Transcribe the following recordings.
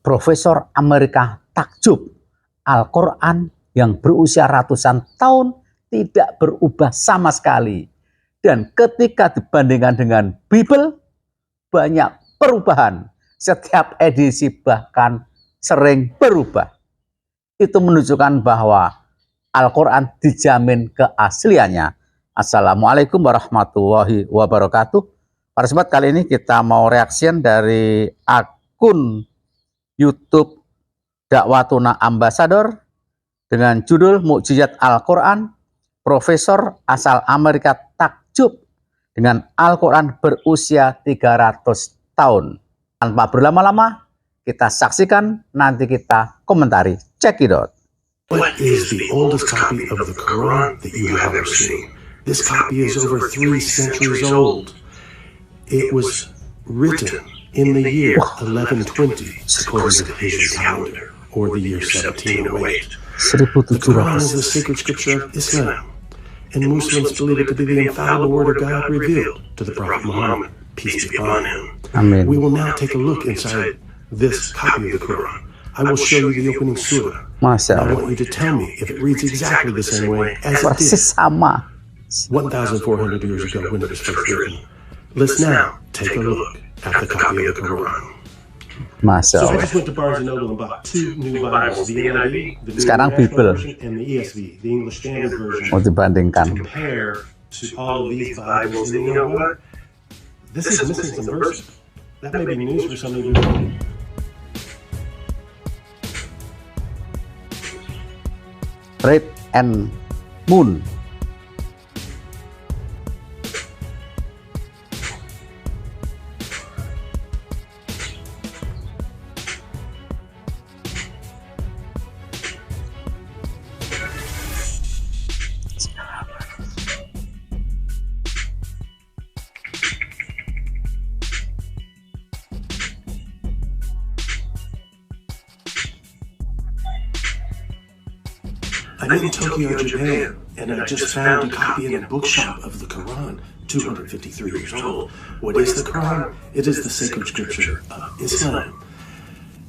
Profesor Amerika takjub, Al-Quran yang berusia ratusan tahun tidak berubah sama sekali. Dan ketika dibandingkan dengan Bible, banyak perubahan. Setiap edisi bahkan sering berubah. Itu menunjukkan bahwa Al-Quran dijamin keasliannya. Assalamualaikum warahmatullahi wabarakatuh. Para sobat, kali ini kita mau reaction dari akun YouTube Dakwatuna Ambassador dengan judul Mukjizat Al-Quran. Profesor asal Amerika takjub dengan Al-Quran berusia 300 tahun. Tanpa berlama-lama, kita saksikan, nanti kita komentari. Check it out. What is the oldest copy of the Quran that you have ever seen? This copy is over 3 centuries old. It was written in the year 1120, according to the Hijri calendar, or the year 1708. The Quran is the sacred scripture of Islam, and Muslims believe it to be the infallible word of God revealed to the Prophet Muhammad, peace be upon him. Amen. We will now take a look inside this copy of the Quran. I will show you the opening surah. Masya I Allah. want you to tell me if it reads exactly the same way as it Persis did sama. 1,400 years ago when it was first written. Let's now take a look at the copy of the Quran. Masya So I Allah. just went to Barnes & Noble and bought 2 new Bibles, the NIV, the New Sekarang International Bible. Version, and the ESV, the English Standard Version. Mau dibandingkan. Compare to all of these Bibles, and you know what? This is missing some verses. That may be news for some of you. Red and Moon. I'm in Tokyo, Japan, and I just found a copy in a bookshop of the Quran, 253 years old. What is the Quran? It is the sacred scripture of Islam.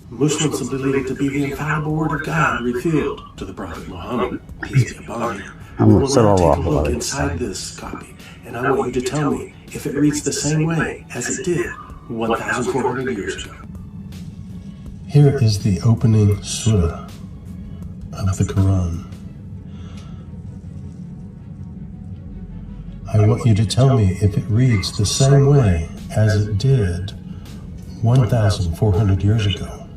Muslims believe it to be the infallible word of God revealed to the Prophet Muhammad, peace be upon him. We will now take a look inside this copy, and I want you to tell me if it reads the same way as it did 1,400 years ago. Here is the opening surah of the Quran. I want you to tell me if it reads the same way as it did 1,400 years ago.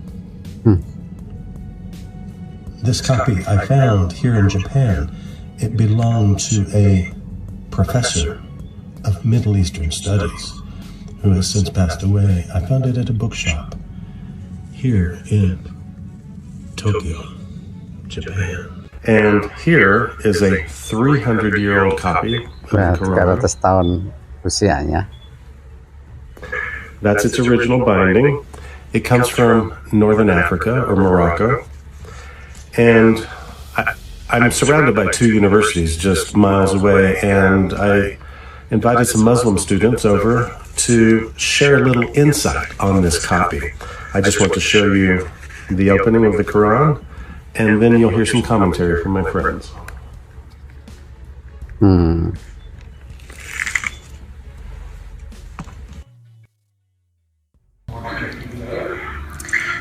This copy I found here in Japan. It belonged to a professor of Middle Eastern Studies who has since passed away. I found it at a bookshop here in Tokyo, Japan. And here is a 300-year-old copy of Nah, the Quran. 300 tahun usianya. That's its original binding. It comes from Northern Africa or Morocco. And I'm surrounded by 2 universities just miles away, and I invited some Muslim students over to share a little insight on this copy. I just want to show you the opening of the Quran, and then you'll hear some commentary from my friends.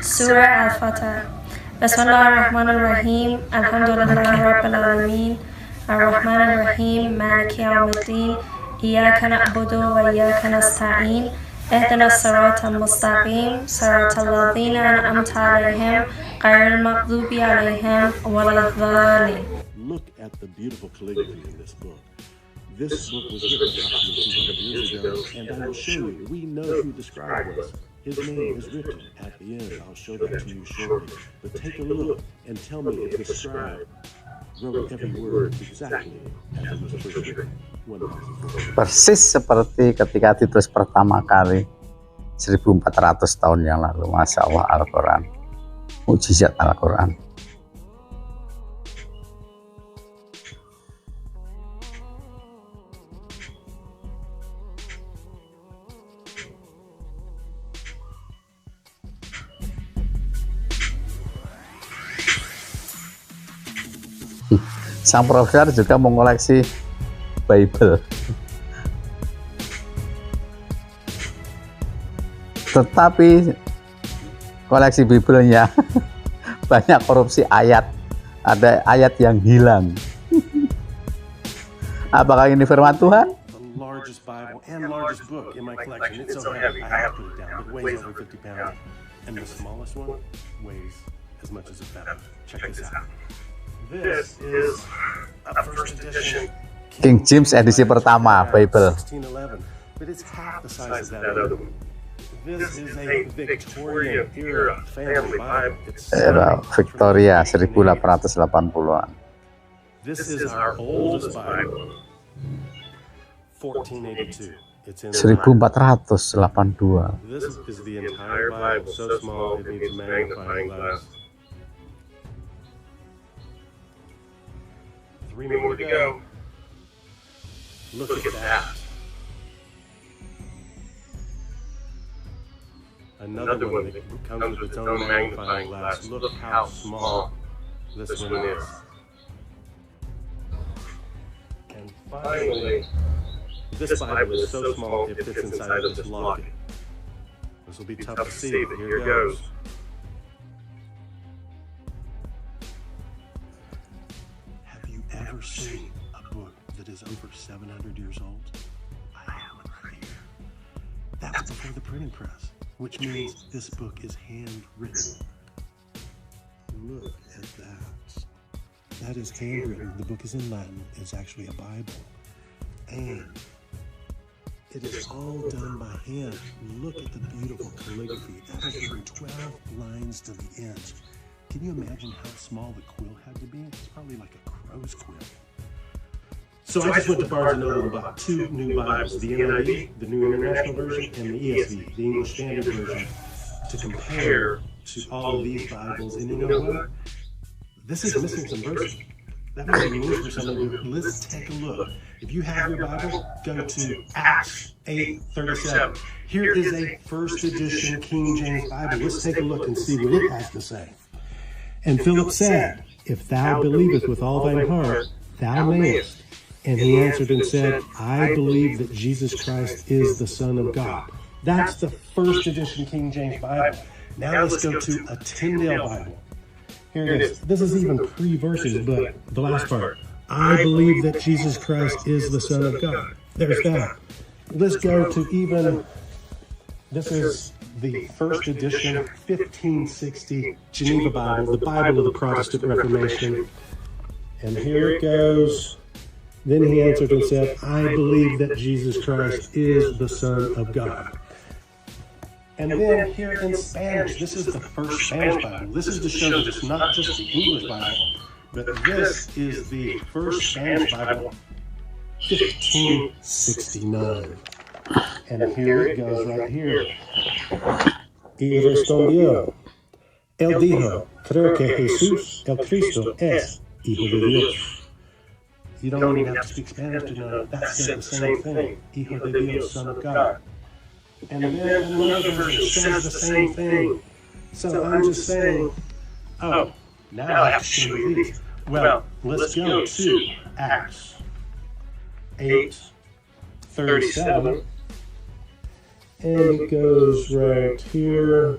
Surah Al-Fatah. Bismillahirrahmanirrahim. Alhamdulillahi Rabbil Alameen. Ar-Rahman Ar-Rahim. Maliki Yawmiddin. Iyyaka na'budu wa iyyaka nasta'in. Ihdina as-siratal mustaqim. Siratal ladzina an'amta 'alaihim ghayril maghdubi 'alaihim waladdallin. Look at the beautiful calligraphy in this book. This book was written approximately 200 years ago, and I will show you. We know who the scribe was. His name is written at the end. I'll show that to you shortly. But take a look and tell me if the scribe wrote every word exactly as it was first written. Persis seperti ketika ditulis pertama kali 1400 tahun yang lalu. Masya Allah, Al-Quran. Mukjizat Al-Quran. Sang profesor juga mengoleksi Bible. Tetapi koleksi Biblenya banyak korupsi ayat. Ada ayat yang hilang. Apakah ini firman Tuhan? The largest Bible and largest book in my collection. It's so heavy, I have to put it down. It weighs over 50 pounds. And the smallest one weighs as much as a feather. Check this out. This is a first edition King James edisi pertama Bible. 1611, but it's half the size of that other one. This is a Victorian era family Bible. It's Era Victoria 1880-an. This is our oldest Bible, 1482. It's in 1482. This is the entire Bible, so small it needs a magnifying glass. 3 more to go. Look at that. Another one that comes with its own magnifying glass. Look how small this one is. And finally, this Bible is so small it fits inside of this locket. This will be tough to see, but here it goes. Have you ever seen a book that is over 700 years old? I have one right here. That's before the printing press, which means this book is handwritten. Look at that. That is handwritten. The book is in Latin. It's actually a Bible. And it is all done by hand. Look at the beautiful calligraphy. That is written 12 lines to the end. Can you imagine how small the quill had to be? It's probably like a crow's quill. So I just went to Barnes & Noble and bought 2 new Bibles, the NIV, the New International Version, and the ESV, the English Standard Version, to compare to all of these Bibles. And you know what? This is missing some verses. That might be news for some of you. Let's take a look. If you have your Bible, go to Acts 8:37. Here is a first edition King James Bible. Let's take a look and see what it has to say. And Philip said, "If thou believest with all thine heart, thou mayest." And he answered and said, "I believe that Jesus Christ is the Son of God." That's the first edition King James Bible. Now let's go to a Tyndale Bible. Here it is. This is even pre-verses, but the last part. I believe that Jesus Christ is the Son of God. There's that. Let's go to even, this is the first edition, 1560 Geneva Bible, the Bible of the Protestant Reformation. And here it goes. Then he answered and said, I believe that Jesus Christ is the Son of God. And then here in Spanish, this is the first Spanish Bible. This is to show that it's not just the English Bible, but this is the first Spanish Bible, 1569. And here it goes right here. Y respondió, él dijo, creo que Jesús, el Cristo, es Hijo de Dios. You don't even have to speak Spanish to know that said the same thing. Hijo de Dios, Son of God. And then another version says the same thing. So I'm just saying, oh, now I have to show you these. Well, let's go to Acts 8:37. And it goes right here.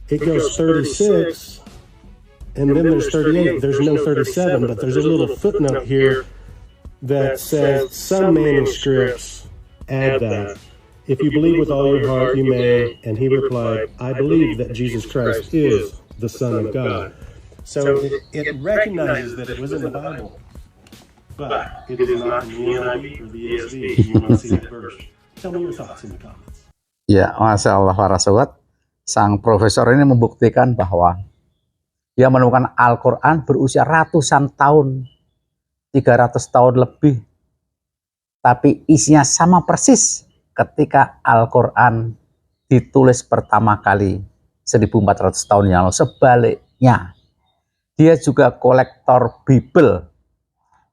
It goes 36. And then there's 38. There's no 37, but there's a little footnote here that says some manuscripts add that. If you believe with all your heart, you may. And he replied, I believe that Jesus Christ is the Son of God. So it recognizes that it was in the Bible, but it is not in the NIV or the ESV. You want to see that verse. Tell me your thoughts in the comments. Ya, Masya Allah para sobat, sang profesor ini membuktikan bahwa dia menemukan Al-Quran berusia ratusan tahun, 300 tahun lebih, tapi isinya sama persis ketika Al-Quran ditulis pertama kali 1400 tahun yang lalu. Sebaliknya, dia juga kolektor Bible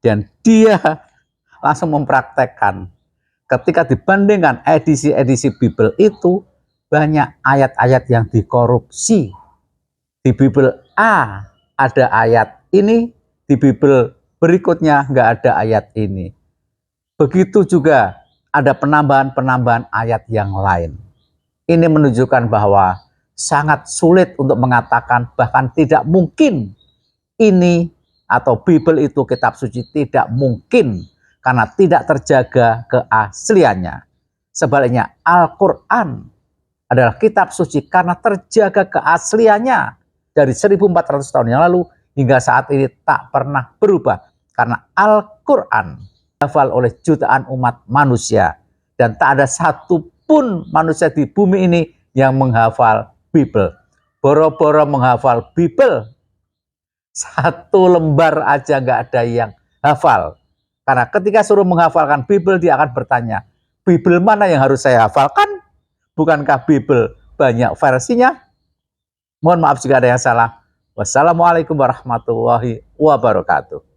dan dia langsung mempraktekkan ketika dibandingkan edisi-edisi Bible itu banyak ayat-ayat yang dikorupsi. Di Bible A ada ayat ini, di Bible berikutnya nggak ada ayat ini. Begitu juga ada penambahan-penambahan ayat yang lain. Ini menunjukkan bahwa sangat sulit untuk mengatakan, bahkan tidak mungkin ini atau Bible itu kitab suci, tidak mungkin karena tidak terjaga keasliannya. Sebaliknya Al-Quran adalah kitab suci karena terjaga keasliannya dari 1400 tahun yang lalu hingga saat ini tak pernah berubah. Karena Al-Quran dihafal oleh jutaan umat manusia dan tak ada satupun manusia di bumi ini yang menghafal Bible. Boro-boro menghafal Bible, satu lembar aja nggak ada yang hafal. Karena ketika suruh menghafalkan Bible, dia akan bertanya, Bible mana yang harus saya hafalkan? Bukankah Bible banyak versinya? Mohon maaf jika ada yang salah. Wassalamualaikum warahmatullahi wabarakatuh.